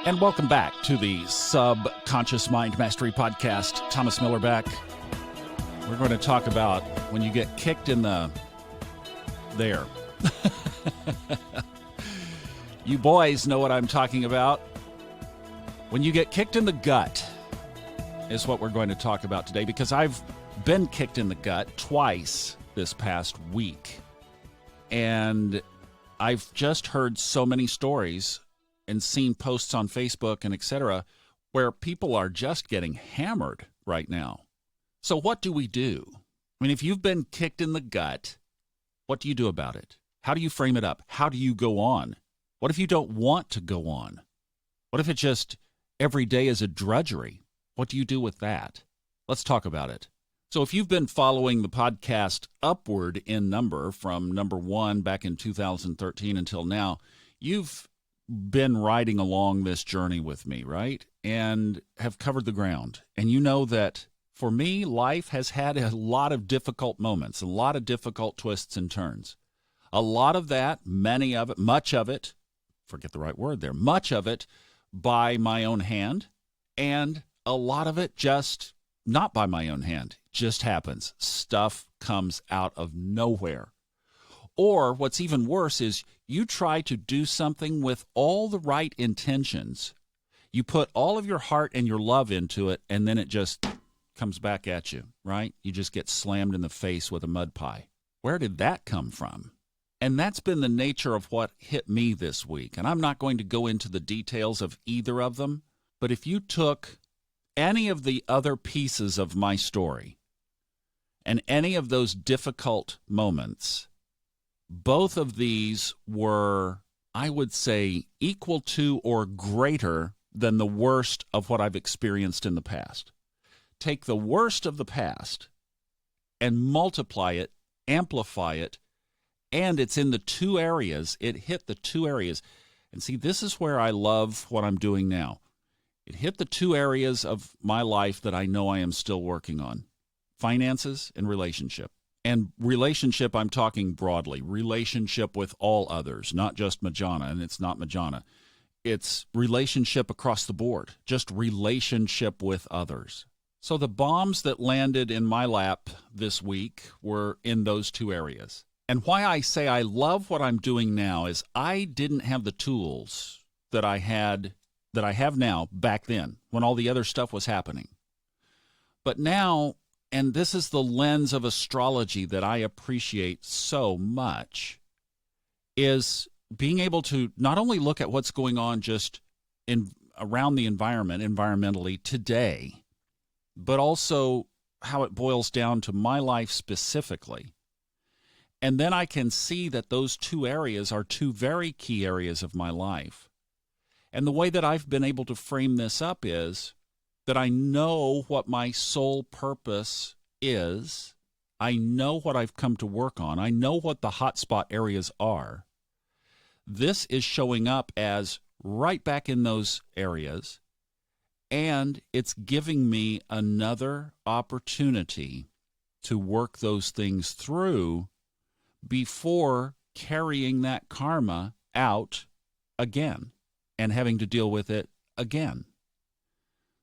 And welcome back to the Subconscious Mind Mastery Podcast. Thomas Miller back. We're going to talk about when you get kicked in the... there. You boys know what I'm talking about. When you get kicked in the gut is what we're going to talk about today, because I've been kicked in the gut twice this past week. And I've just heard so many stories and seen posts on Facebook and etc. where people are just getting hammered right now. So what do we do? I mean, if you've been kicked in the gut, what do you do about it? How do you frame it up? How do you go on? What if you don't want to go on? What if it just every day is a drudgery? What do you do with that? Let's talk about it. So if you've been following the podcast upward in number from number 1 back in 2013 until now, you've been riding along this journey with me, right? And have covered the ground. And you know that for me, life has had a lot of difficult moments, a lot of difficult twists and turns. A lot of that, many of it, much of it, forget the right word there, much of it by my own hand, and a lot of it just not by my own hand. Just happens. Stuff comes out of nowhere. Or what's even worse is you try to do something with all the right intentions. You put all of your heart and your love into it, and then it just comes back at you, right? You just get slammed in the face with a mud pie. Where did that come from? And that's been the nature of what hit me this week. And I'm not going to go into the details of either of them, but if you took any of the other pieces of my story and any of those difficult moments, both of these were, I would say, equal to or greater than the worst of what I've experienced in the past. Take the worst of the past and multiply it, amplify it, and it's in the two areas. It hit the two areas. And see, this is where I love what I'm doing now. It hit the two areas of my life that I know I am still working on: finances and relationship. And relationship, I'm talking broadly. Relationship with all others, not just Majana, and it's not Majana. It's relationship across the board, just relationship with others. So the bombs that landed in my lap this week were in those two areas. And why I say I love what I'm doing now is I didn't have the tools that I have now back then when all the other stuff was happening. But now, and this is the lens of astrology that I appreciate so much, is being able to not only look at what's going on just around the environment, environmentally today, but also how it boils down to my life specifically. And then I can see that those two areas are two very key areas of my life. And the way that I've been able to frame this up is that I know what my sole purpose is. I know what I've come to work on. I know what the hotspot areas are. This is showing up as right back in those areas, and it's giving me another opportunity to work those things through before carrying that karma out again and having to deal with it again.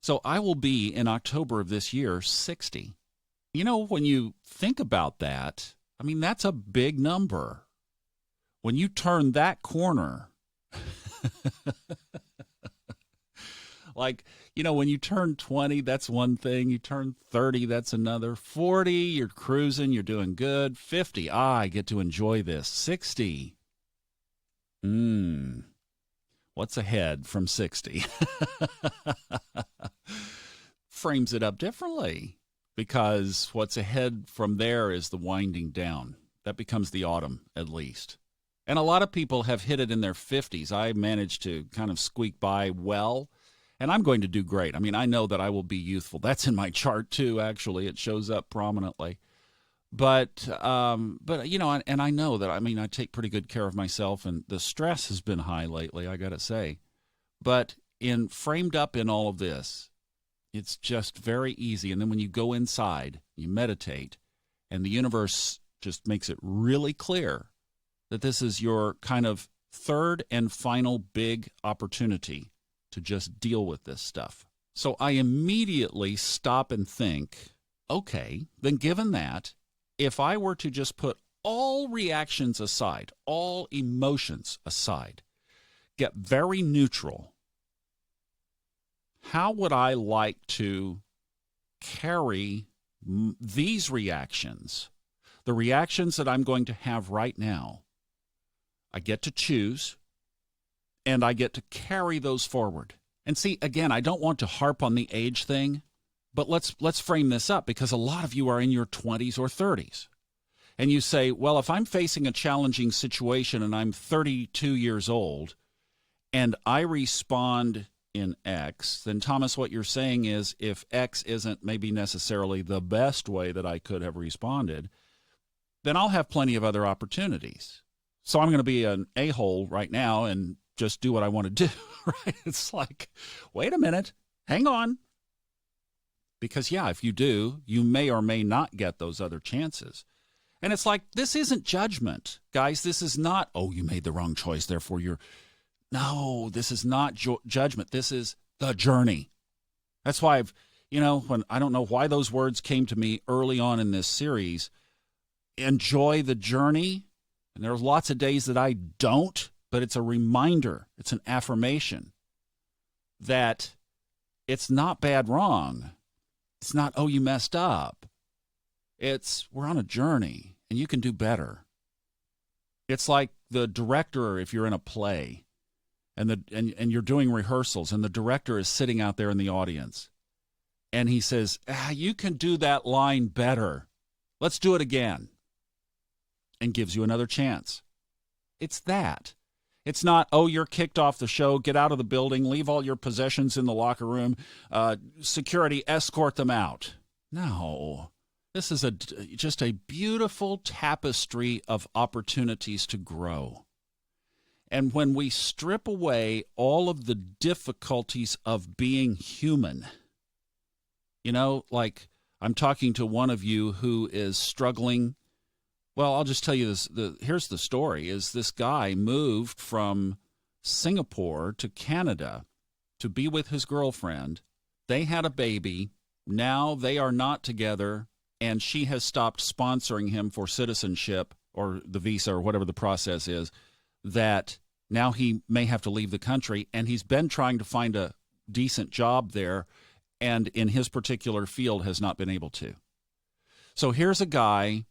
So I will be, in October of this year, 60. You know, when you think about that, I mean, that's a big number. When you turn that corner, like, you know, when you turn 20, that's one thing. You turn 30, that's another. 40, you're cruising, you're doing good. 50, I get to enjoy this. 60, what's ahead from 60? Frames it up differently, because what's ahead from there is the winding down. That becomes the autumn, at least. And a lot of people have hit it in their 50s. I managed to kind of squeak by well, and I'm going to do great. I mean, I know that I will be youthful. That's in my chart, too, actually. It shows up prominently. But you know, and I know that, I mean, I take pretty good care of myself, and the stress has been high lately, I got to say. But framed up in all of this, it's just very easy. And then when you go inside, you meditate, and the universe just makes it really clear that this is your kind of third and final big opportunity to just deal with this stuff. So I immediately stop and think, okay, then given that, if I were to just put all reactions aside, all emotions aside, get very neutral, how would I like to carry these reactions, the reactions that I'm going to have right now? I get to choose, and I get to carry those forward. And see, again, I don't want to harp on the age thing, but let's frame this up, because a lot of you are in your 20s or 30s. And you say, well, if I'm facing a challenging situation and I'm 32 years old and I respond in X, then Thomas, what you're saying is if X isn't maybe necessarily the best way that I could have responded, then I'll have plenty of other opportunities. So I'm going to be an a-hole right now and just do what I want to do, right? It's like, wait a minute, hang on. Because, yeah, if you do, you may or may not get those other chances. And it's like, this isn't judgment, guys. This is not, oh, you made the wrong choice, therefore you're... No, this is not judgment. This is the journey. That's why when I don't know why those words came to me early on in this series. Enjoy the journey. And there's lots of days that I don't, but it's a reminder. It's an affirmation that it's not bad wrong. It's not, oh, you messed up. It's, we're on a journey, and you can do better. It's like the director, if you're in a play, and you're doing rehearsals, and the director is sitting out there in the audience, and he says, you can do that line better. Let's do it again. And gives you another chance. It's that. It's not, oh, you're kicked off the show, get out of the building, leave all your possessions in the locker room, security, escort them out. No. This is just a beautiful tapestry of opportunities to grow. And when we strip away all of the difficulties of being human, like I'm talking to one of you who is struggling. Well, I'll just tell you this. Here's the story, is this guy moved from Singapore to Canada to be with his girlfriend. They had a baby. Now they are not together. And she has stopped sponsoring him for citizenship or the visa or whatever the process is, that now he may have to leave the country. And he's been trying to find a decent job there, and in his particular field has not been able to. So here's a guy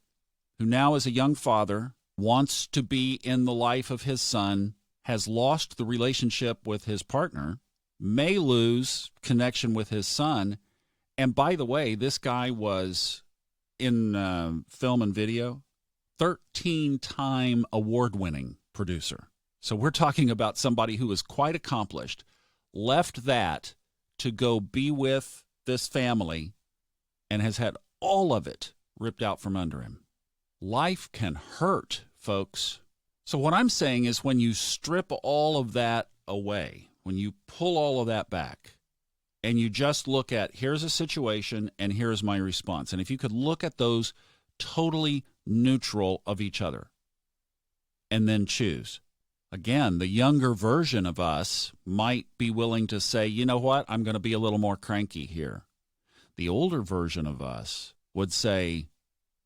who now is a young father, wants to be in the life of his son, has lost the relationship with his partner, may lose connection with his son. And by the way, this guy was in film and video, 13-time award-winning producer. So we're talking about somebody who is quite accomplished, left that to go be with this family, and has had all of it ripped out from under him. Life can hurt, folks. So what I'm saying is, when you strip all of that away, when you pull all of that back, and you just look at, here's a situation and here's my response. And if you could look at those totally neutral of each other and then choose. Again, the younger version of us might be willing to say, you know what, I'm going to be a little more cranky here. The older version of us would say,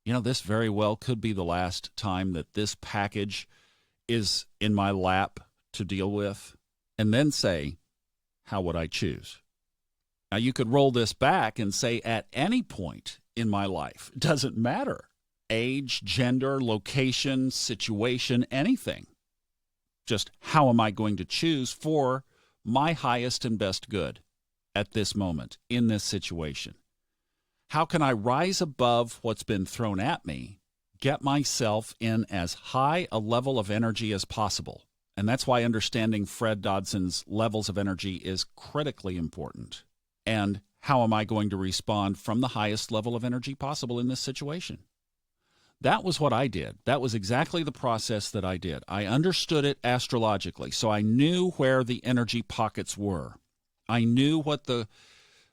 this very well could be the last time that this package is in my lap to deal with. And then say, how would I choose? Now, you could roll this back and say, at any point in my life, it doesn't matter. Age, gender, location, situation, anything. Just how am I going to choose for my highest and best good at this moment, in this situation? How can I rise above what's been thrown at me, get myself in as high a level of energy as possible? And that's why understanding Fred Dodson's levels of energy is critically important. And how am I going to respond from the highest level of energy possible in this situation? That was what I did. That was exactly the process that I did. I understood it astrologically, so I knew where the energy pockets were. I knew what the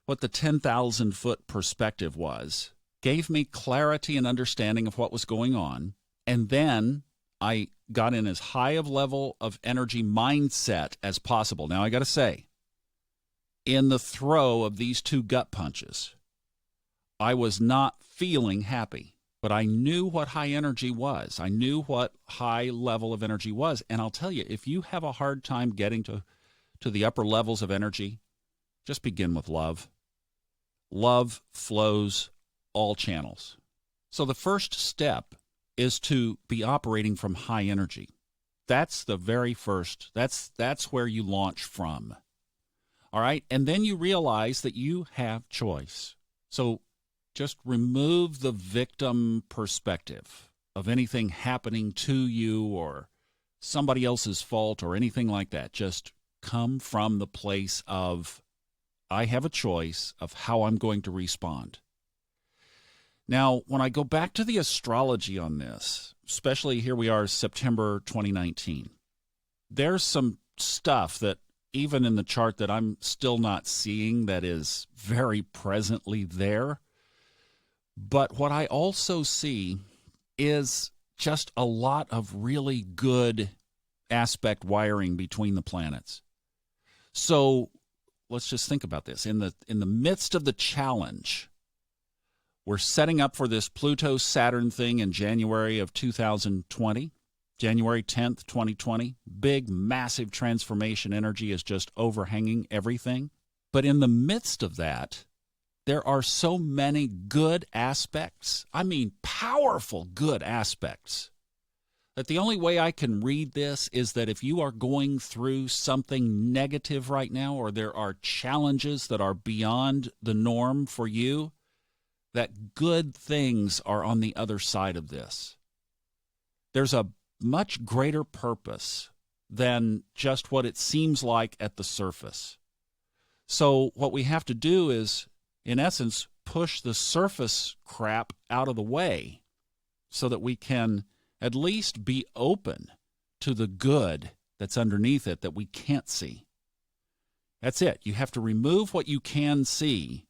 10,000-foot perspective was, gave me clarity and understanding of what was going on, and then I got in as high of level of energy mindset as possible. Now, I got to say, in the throe of these two gut punches. I was not feeling happy, but I knew what high energy was. I knew what high level of energy was. And I'll tell you, if you have a hard time getting to the upper levels of energy, just begin with love. Love flows all channels. So the first step is to be operating from high energy. That's the very first, that's where you launch from. All right? And then you realize that you have choice. So just remove the victim perspective of anything happening to you or somebody else's fault or anything like that. Just come from the place of, I have a choice of how I'm going to respond. Now, when I go back to the astrology on this, especially here we are, September 2019, there's some stuff that even in the chart that I'm still not seeing that is very presently there. But what I also see is just a lot of really good aspect wiring between the planets. So let's just think about this. In the midst of the challenge, we're setting up for this Pluto-Saturn thing in January of 2020, January 10th, 2020. Big, massive transformation energy is just overhanging everything. But in the midst of that, there are so many good aspects, I mean powerful good aspects, that the only way I can read this is that if you are going through something negative right now, or there are challenges that are beyond the norm for you, that good things are on the other side of this. There's a much greater purpose than just what it seems like at the surface. So what we have to do is, in essence, push the surface crap out of the way so that we can at least be open to the good that's underneath it that we can't see. That's it. You have to remove what you can see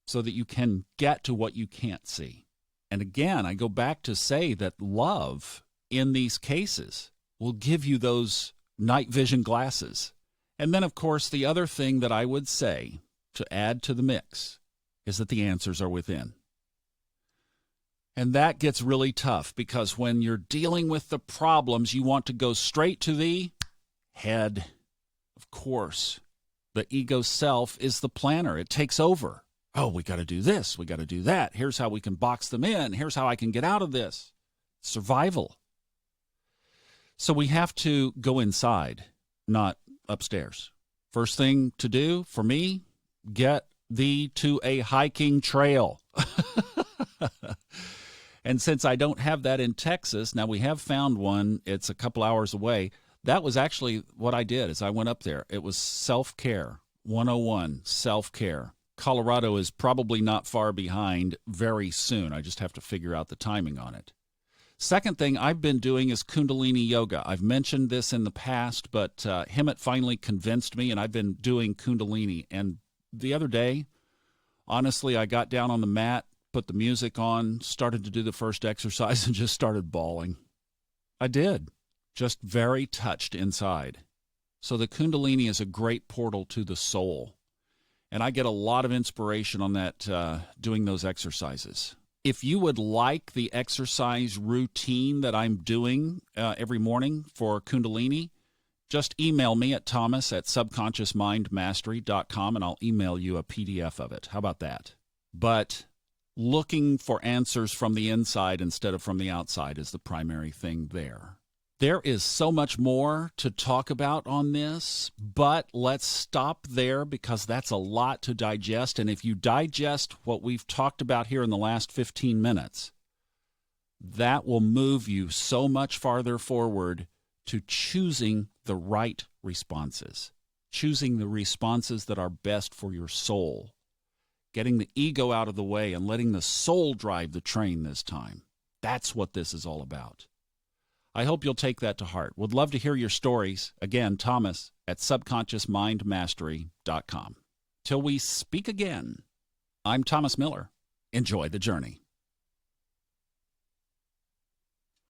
so that you can get to what you can't see. And again, I go back to say that love in these cases will give you those night vision glasses. And then, of course, the other thing that I would say to add to the mix is that the answers are within. And that gets really tough because when you're dealing with the problems, you want to go straight to the head. Of course, the ego self is the planner. It takes over. Oh, we got to do this. We got to do that. Here's how we can box them in. Here's how I can get out of this. Survival. So we have to go inside, not upstairs. First thing to do for me, get thee to a hiking trail. And since I don't have that in Texas, now we have found one. It's a couple hours away. That was actually what I did is I went up there. It was self-care, 101, self-care. Colorado is probably not far behind very soon. I just have to figure out the timing on it. Second thing I've been doing is Kundalini Yoga. I've mentioned this in the past, but Hemant finally convinced me, and I've been doing Kundalini. And the other day, honestly, I got down on the mat, put the music on, started to do the first exercise, and just started bawling. I did. Just very touched inside. So the Kundalini is a great portal to the soul. And I get a lot of inspiration on that doing those exercises. If you would like the exercise routine that I'm doing every morning for Kundalini, just email me at thomas@subconsciousmindmastery.com, and I'll email you a PDF of it. How about that? But looking for answers from the inside instead of from the outside is the primary thing there. There is so much more to talk about on this, but let's stop there because that's a lot to digest. And if you digest what we've talked about here in the last 15 minutes, that will move you so much farther forward to choosing the right responses, choosing the responses that are best for your soul, getting the ego out of the way and letting the soul drive the train this time. That's what this is all about. I hope you'll take that to heart. Would love to hear your stories. Again, Thomas@subconsciousmindmastery.com. Till we speak again, I'm Thomas Miller. Enjoy the journey.